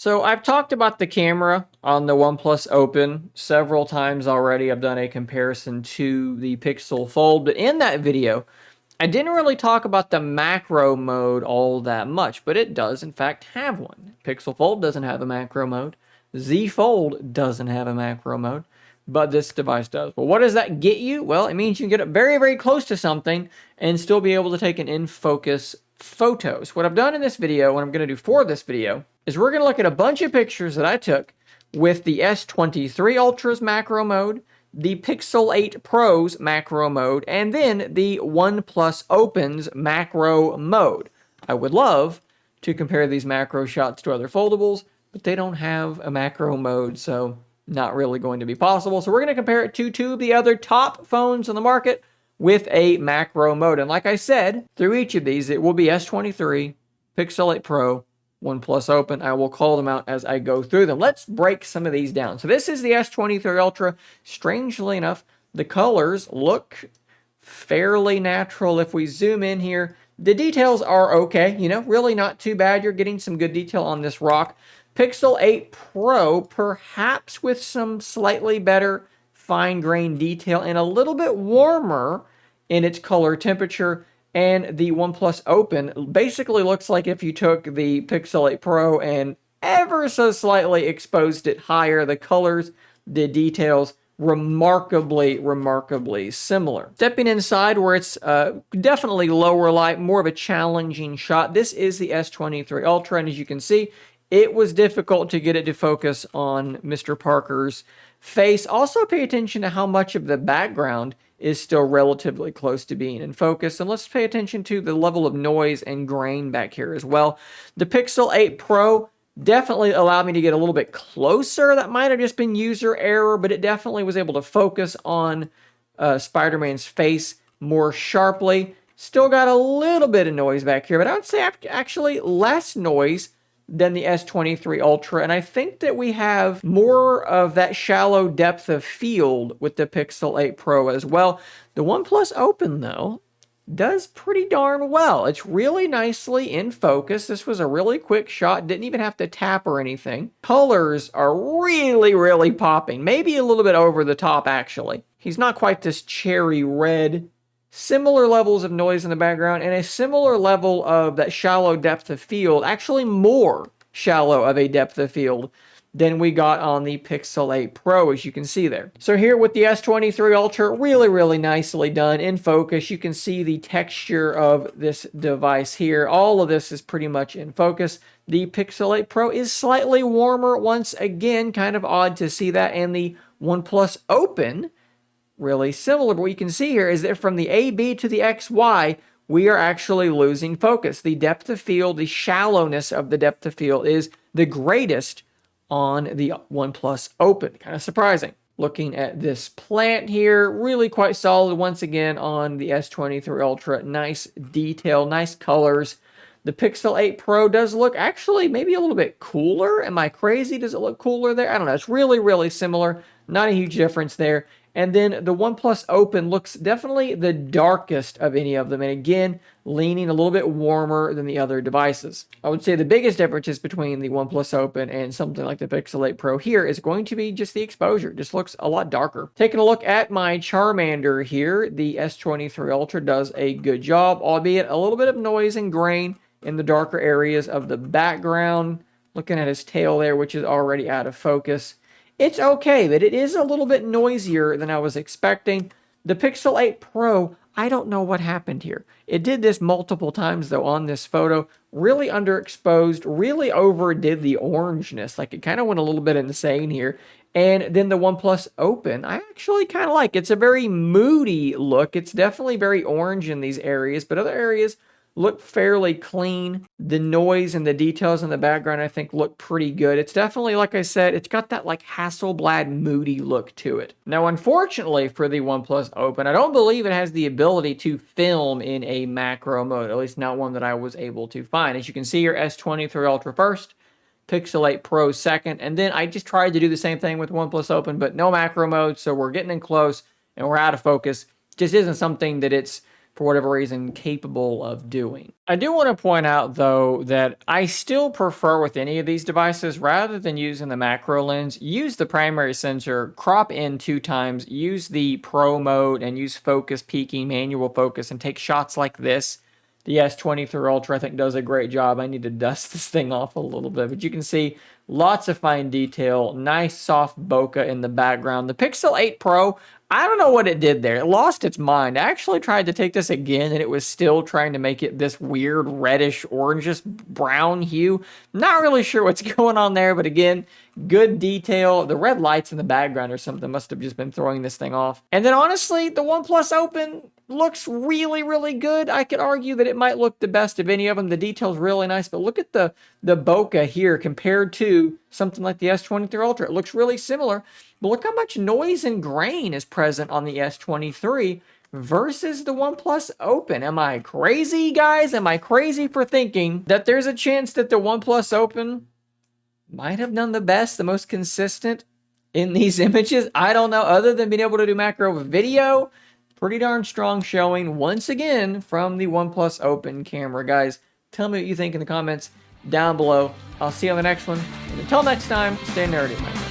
So I've talked about the camera on the OnePlus Open several times already. I've done a comparison to the Pixel Fold, but in that video, I didn't really talk about the macro mode all that much, but it does in fact have one. Pixel Fold doesn't have a macro mode. Z Fold doesn't have a macro mode, but this device does. Well, what does that get you? Well, it means you can get up very, very close to something and still be able to take an in-focus photos. What I've done in this video, what I'm going to do for this video, is we're going to look at a bunch of pictures that I took with the S23 Ultra's macro mode, the Pixel 8 Pro's macro mode, and then the OnePlus Open's macro mode. I would love to compare these macro shots to other foldables, but they don't have a macro mode, so not really going to be possible. So we're going to compare it to two of the other top phones on the market with a macro mode. And like I said, through each of these, it will be S23, Pixel 8 Pro, OnePlus Open. I will call them out as I go through them. Let's break some of these down. So this is the S23 Ultra. Strangely enough, the colors look fairly natural. If we zoom in here, the details are okay, really not too bad. You're getting some good detail on this rock. Pixel 8 Pro, perhaps with some slightly better fine-grained detail and a little bit warmer in its color temperature. And the OnePlus Open basically looks like if you took the Pixel 8 Pro and ever so slightly exposed it higher. The colors, the details, remarkably similar. Stepping inside where it's definitely lower light, more of a challenging shot. This is the S23 Ultra, and as you can see, it was difficult to get it to focus on Mr. Parker's face. Also pay attention to how much of the background is still relatively close to being in focus. And let's pay attention to the level of noise and grain back here as well. The Pixel 8 Pro definitely allowed me to get a little bit closer. That might have just been user error, but it definitely was able to focus on Spider-Man's face more sharply. Still got a little bit of noise back here, but I would say actually less noise than the S23 Ultra, and I think that we have more of that shallow depth of field with the Pixel 8 Pro as well. The OnePlus Open, though, does pretty darn well. It's really nicely in focus. This was a really quick shot. Didn't even have to tap or anything. Colors are really popping. Maybe a little bit over the top, actually. He's not quite this cherry red. Similar levels of noise in the background and a similar level of that shallow depth of field, actually more shallow of a depth of field than we got on the Pixel 8 Pro, as you can see there. So here with the S23 Ultra, really nicely done in focus. You can see the texture of this device here. All of this is pretty much in focus. The Pixel 8 Pro is slightly warmer once again, kind of odd to see that, and the OnePlus Open really similar. But what you can see here is that from the AB to the XY, we are actually losing focus. The depth of field, the shallowness of the depth of field is the greatest on the OnePlus Open. Kind of surprising. Looking at this plant here, really quite solid once again on the S23 Ultra. Nice detail, nice colors. The Pixel 8 Pro does look actually maybe a little bit cooler. Am I crazy? Does it look cooler there? I don't know. It's really similar. Not a huge difference there. And then the OnePlus Open looks definitely the darkest of any of them. And again, leaning a little bit warmer than the other devices. I would say the biggest differences between the OnePlus Open and something like the Pixel 8 Pro here is going to be just the exposure. It just looks a lot darker. Taking a look at my Charmander here, the S23 Ultra does a good job, albeit a little bit of noise and grain in the darker areas of the background. Looking at his tail there, which is already out of focus. It's okay, but it is a little bit noisier than I was expecting. The Pixel 8 Pro, I don't know what happened here. It did this multiple times, though, on this photo. Really underexposed, really overdid the orangeness. Like, it kind of went a little bit insane here. And then the OnePlus Open, I actually kind of like. It's a very moody look. It's definitely very orange in these areas, but other areas look fairly clean. The noise and the details in the background, I think, look pretty good. It's definitely, like I said, it's got that like Hasselblad moody look to it. Now, unfortunately for the OnePlus Open, I don't believe it has the ability to film in a macro mode, at least not one that I was able to find. As you can see here, S23 Ultra first, Pixel 8 Pro second, and then I just tried to do the same thing with OnePlus Open, but no macro mode, so we're getting in close and we're out of focus. Just isn't something that it's for whatever reason, capable of doing. I do want to point out, though, that I still prefer with any of these devices, rather than using the macro lens, use the primary sensor, crop in 2 times, use the pro mode, and use focus peaking, manual focus, and take shots like this. The S23 Ultra, I think, does a great job. I need to dust this thing off a little bit, but you can see lots of fine detail, nice soft bokeh in the background. The Pixel 8 Pro, I don't know what it did there. It lost its mind. I actually tried to take this again, and it was still trying to make it this weird reddish, orangish brown hue. Not really sure what's going on there, but again, good detail. The red lights in the background or something must have just been throwing this thing off. And then honestly, the OnePlus Open looks really, really good. I could argue that it might look the best of any of them. The detail's really nice, but look at the bokeh here compared to something like the S23 Ultra. It looks really similar, but look how much noise and grain is present on the S23 versus the OnePlus Open. Am I crazy, guys? Am I crazy for thinking that there's a chance that the OnePlus Open might have done the best, the most consistent in these images? I don't know, other than being able to do macro video. Pretty darn strong showing once again from the OnePlus Open camera. Guys, tell me what you think in the comments down below. I'll see you on the next one. And until next time, stay nerdy, man.